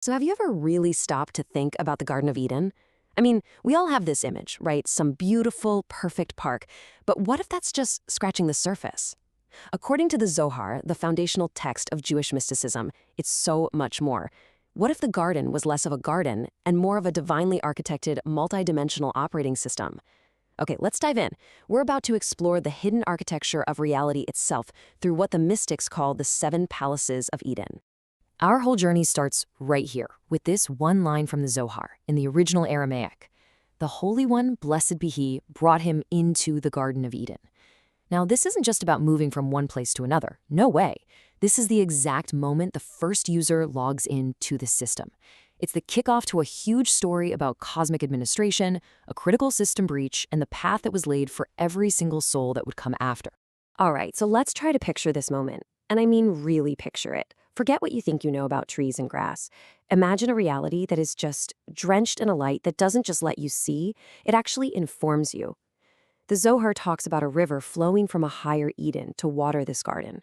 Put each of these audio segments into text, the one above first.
So have you ever really stopped to think about the Garden of Eden? I mean, we all have this image, right? Some beautiful, perfect park. But what if that's just scratching the surface? According to the Zohar, the foundational text of Jewish mysticism, it's so much more. What if the garden was less of a garden and more of a divinely architected, multidimensional operating system? Okay, let's dive in. We're about to explore the hidden architecture of reality itself through what the mystics call the seven palaces of Eden. Our whole journey starts right here, with this one line from the Zohar, in the original Aramaic. The Holy One, blessed be He, brought him into the Garden of Eden. Now, this isn't just about moving from one place to another. No way. This is the exact moment the first user logs in to the system. It's the kickoff to a huge story about cosmic administration, a critical system breach, and the path that was laid for every single soul that would come after. All right, so let's try to picture this moment. And I mean really picture it. Forget what you think you know about trees and grass. Imagine a reality that is just drenched in a light that doesn't just let you see, it actually informs you. The Zohar talks about a river flowing from a higher Eden to water this garden.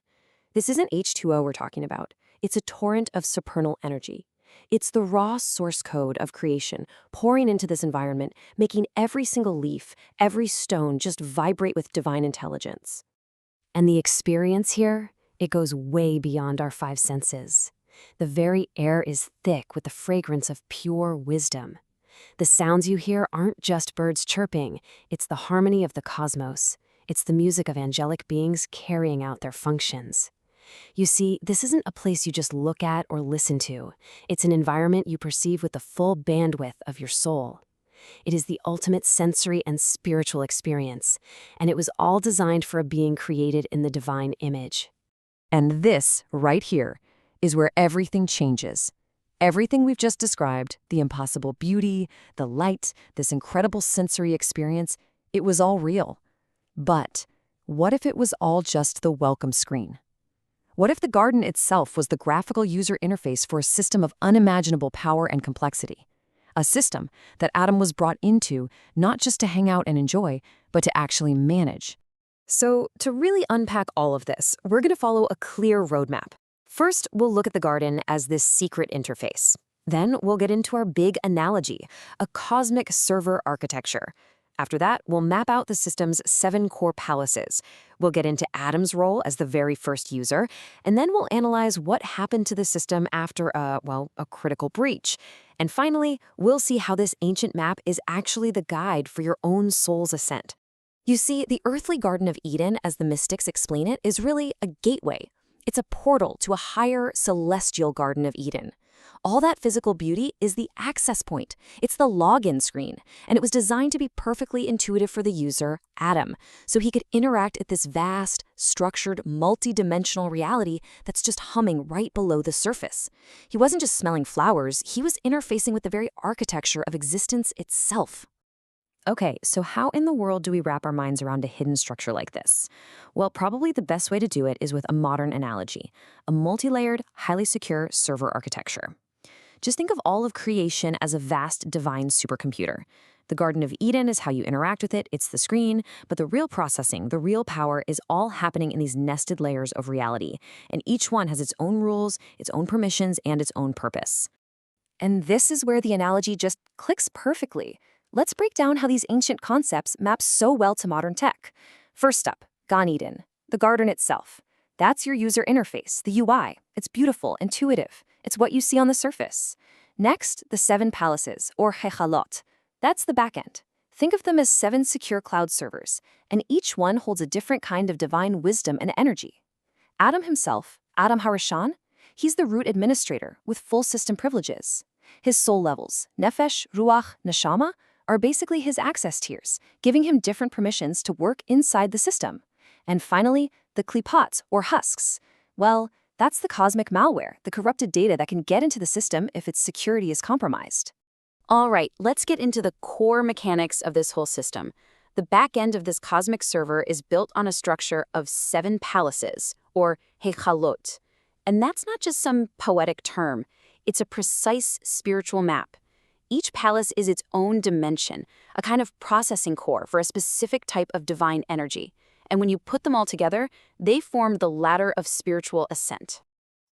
This isn't H2O we're talking about. It's a torrent of supernal energy. It's the raw source code of creation pouring into this environment, making every single leaf, every stone just vibrate with divine intelligence. And the experience here? It goes way beyond our five senses. The very air is thick with the fragrance of pure wisdom. The sounds you hear aren't just birds chirping, it's the harmony of the cosmos. It's the music of angelic beings carrying out their functions. You see, this isn't a place you just look at or listen to. It's an environment you perceive with the full bandwidth of your soul. It is the ultimate sensory and spiritual experience, and it was all designed for a being created in the divine image. And this, right here, is where everything changes. Everything we've just described, the impossible beauty, the light, this incredible sensory experience, it was all real. But what if it was all just the welcome screen? What if the garden itself was the graphical user interface for a system of unimaginable power and complexity? A system that Adam was brought into not just to hang out and enjoy, but to actually manage. So, to really unpack all of this, we're going to follow a clear roadmap. First, we'll look at the garden as this secret interface. Then, we'll get into our big analogy, a cosmic server architecture. After that, we'll map out the system's 7 core palaces. We'll get into Adam's role as the very first user, and then we'll analyze what happened to the system after a critical breach. And finally, we'll see how this ancient map is actually the guide for your own soul's ascent. You see, the earthly Garden of Eden, as the mystics explain it, is really a gateway. It's a portal to a higher, celestial Garden of Eden. All that physical beauty is the access point. It's the login screen, and it was designed to be perfectly intuitive for the user, Adam, so he could interact at this vast, structured, multi-dimensional reality that's just humming right below the surface. He wasn't just smelling flowers, he was interfacing with the very architecture of existence itself. Okay, so how in the world do we wrap our minds around a hidden structure like this? Well, probably the best way to do it is with a modern analogy, a multi-layered, highly secure server architecture. Just think of all of creation as a vast divine supercomputer. The Garden of Eden is how you interact with it, it's the screen, but the real processing, the real power is all happening in these nested layers of reality, and each one has its own rules, its own permissions, and its own purpose. And this is where the analogy just clicks perfectly. Let's break down how these ancient concepts map so well to modern tech. First up, Gan Eden, the garden itself. That's your user interface, the UI. It's beautiful, intuitive. It's what you see on the surface. Next, the 7 palaces, or hechalot. That's the backend. Think of them as 7 secure cloud servers, and each one holds a different kind of divine wisdom and energy. Adam himself, Adam Harishon, he's the root administrator with full system privileges. His soul levels, nefesh, ruach, neshama, are basically his access tiers, giving him different permissions to work inside the system. And finally, the klipots, or husks. Well, that's the cosmic malware, the corrupted data that can get into the system if its security is compromised. All right, let's get into the core mechanics of this whole system. The back end of this cosmic server is built on a structure of 7 palaces, or hechalot. And that's not just some poetic term. It's a precise spiritual map. Each palace is its own dimension, a kind of processing core for a specific type of divine energy. And when you put them all together, they form the ladder of spiritual ascent.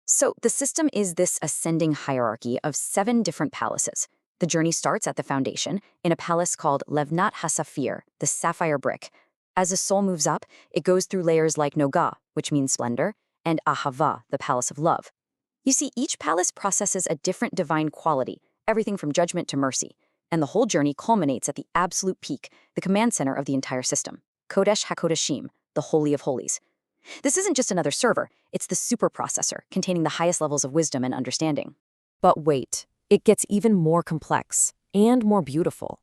So the system is this ascending hierarchy of 7 different palaces. The journey starts at the foundation, in a palace called Levnat HaSafir, the sapphire brick. As the soul moves up, it goes through layers like Noga, which means splendor, and Ahava, the palace of love. You see, each palace processes a different divine quality, everything from judgment to mercy, and the whole journey culminates at the absolute peak, the command center of the entire system, Kodesh HaKodeshim, the Holy of Holies. This isn't just another server, it's the superprocessor, containing the highest levels of wisdom and understanding. But wait, it gets even more complex and more beautiful.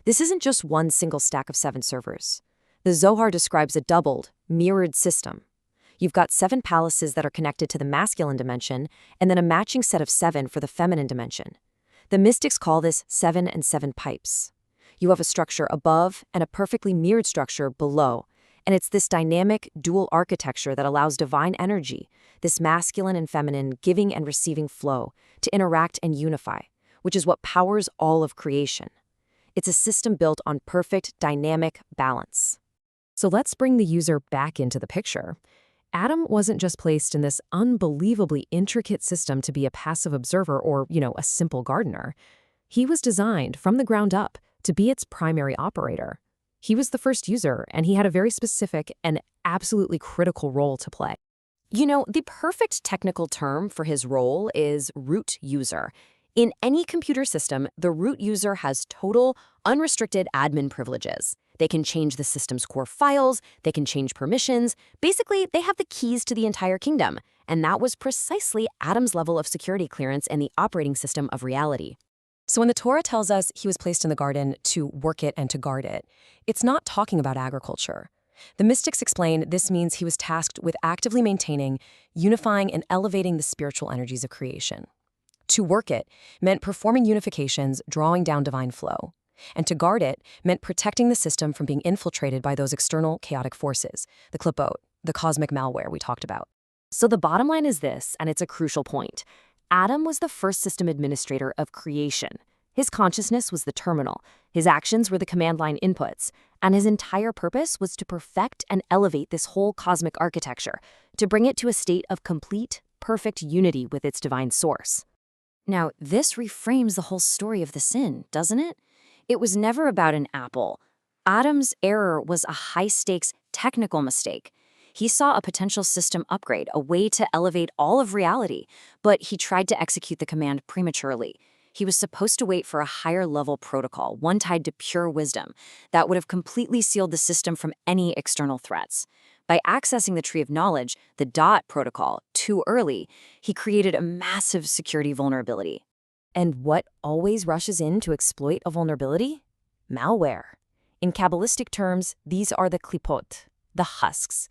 This isn't just one single stack of 7 servers. The Zohar describes a doubled, mirrored system. You've got 7 palaces that are connected to the masculine dimension, and then a matching set of 7 for the feminine dimension. The mystics call this 7 and 7 pipes. You have a structure above and a perfectly mirrored structure below, and it's this dynamic, dual architecture that allows divine energy, this masculine and feminine giving and receiving flow, to interact and unify, which is what powers all of creation. It's a system built on perfect, dynamic balance. So let's bring the user back into the picture. Adam wasn't just placed in this unbelievably intricate system to be a passive observer or, a simple gardener. He was designed from the ground up to be its primary operator. He was the first user, and he had a very specific and absolutely critical role to play. The perfect technical term for his role is root user. In any computer system, the root user has total, unrestricted admin privileges. They can change the system's core files, they can change permissions. Basically, they have the keys to the entire kingdom. And that was precisely Adam's level of security clearance in the operating system of reality. So when the Torah tells us he was placed in the garden to work it and to guard it, it's not talking about agriculture. The mystics explain this means he was tasked with actively maintaining, unifying, and elevating the spiritual energies of creation. To work it meant performing unifications, drawing down divine flow. And to guard it meant protecting the system from being infiltrated by those external chaotic forces, the klipot, the cosmic malware we talked about. So the bottom line is this, and it's a crucial point. Adam was the first system administrator of creation. His consciousness was the terminal, his actions were the command line inputs, and his entire purpose was to perfect and elevate this whole cosmic architecture, to bring it to a state of complete, perfect unity with its divine source. Now, this reframes the whole story of the sin, doesn't it? It was never about an apple. Adam's error was a high-stakes technical mistake. He saw a potential system upgrade, a way to elevate all of reality, but he tried to execute the command prematurely. He was supposed to wait for a higher-level protocol, one tied to pure wisdom, that would have completely sealed the system from any external threats. By accessing the tree of knowledge, the dot protocol, too early, he created a massive security vulnerability. And what always rushes in to exploit a vulnerability? Malware. In Kabbalistic terms, these are the klipot, the husks.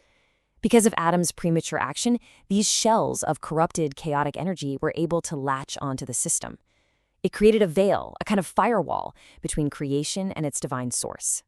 Because of Adam's premature action, these shells of corrupted, chaotic energy were able to latch onto the system. It created a veil, a kind of firewall, between creation and its divine source.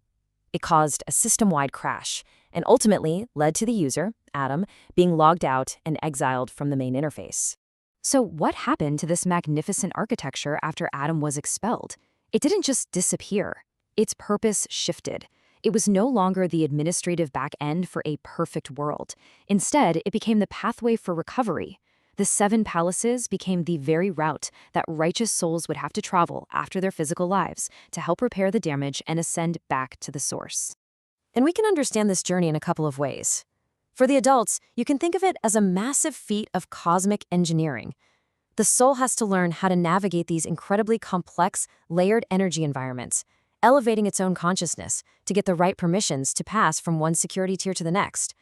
It caused a system-wide crash, and ultimately led to the user, Adam, being logged out and exiled from the main interface. So what happened to this magnificent architecture after Adam was expelled? It didn't just disappear. Its purpose shifted. It was no longer the administrative back end for a perfect world. Instead, it became the pathway for recovery. The 7 palaces became the very route that righteous souls would have to travel after their physical lives to help repair the damage and ascend back to the source. And we can understand this journey in a couple of ways. For the adults, you can think of it as a massive feat of cosmic engineering. The soul has to learn how to navigate these incredibly complex, layered energy environments, elevating its own consciousness to get the right permissions to pass from one security tier to the next.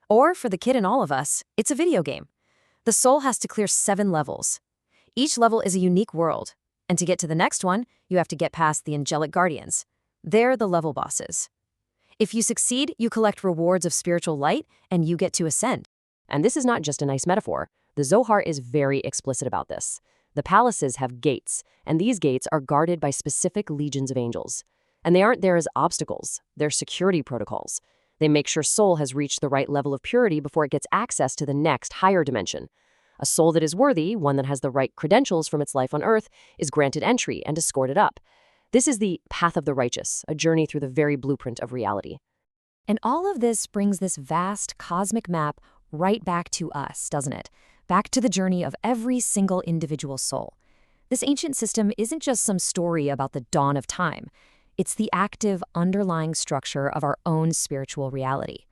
Or for the kid in all of us, it's a video game. The soul has to clear 7 levels. Each level is a unique world, and to get to the next one, you have to get past the angelic guardians. They're the level bosses. If you succeed, you collect rewards of spiritual light, and you get to ascend. And this is not just a nice metaphor. The Zohar is very explicit about this. The palaces have gates, and these gates are guarded by specific legions of angels. And they aren't there as obstacles. They're security protocols. They make sure soul has reached the right level of purity before it gets access to the next higher dimension. A soul that is worthy, one that has the right credentials from its life on earth, is granted entry and escorted up. This is the path of the righteous, a journey through the very blueprint of reality. And all of this brings this vast cosmic map right back to us, doesn't it? back to the journey of every single individual soul. This ancient system isn't just some story about the dawn of time. It's the active, underlying structure of our own spiritual reality.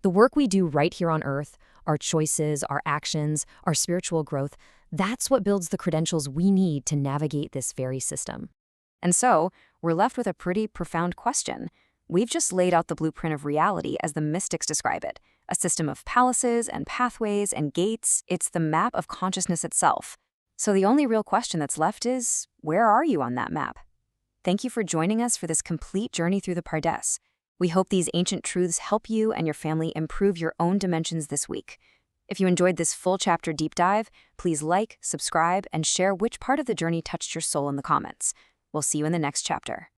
The work we do right here on Earth, our choices, our actions, our spiritual growth, that's what builds the credentials we need to navigate this very system. And so, we're left with a pretty profound question. We've just laid out the blueprint of reality as the mystics describe it, a system of palaces and pathways and gates. It's the map of consciousness itself. So the only real question that's left is, where are you on that map? Thank you for joining us for this complete journey through the Pardes. We hope these ancient truths help you and your family improve your own dimensions this week. If you enjoyed this full chapter deep dive, please like, subscribe, and share which part of the journey touched your soul in the comments. We'll see you in the next chapter.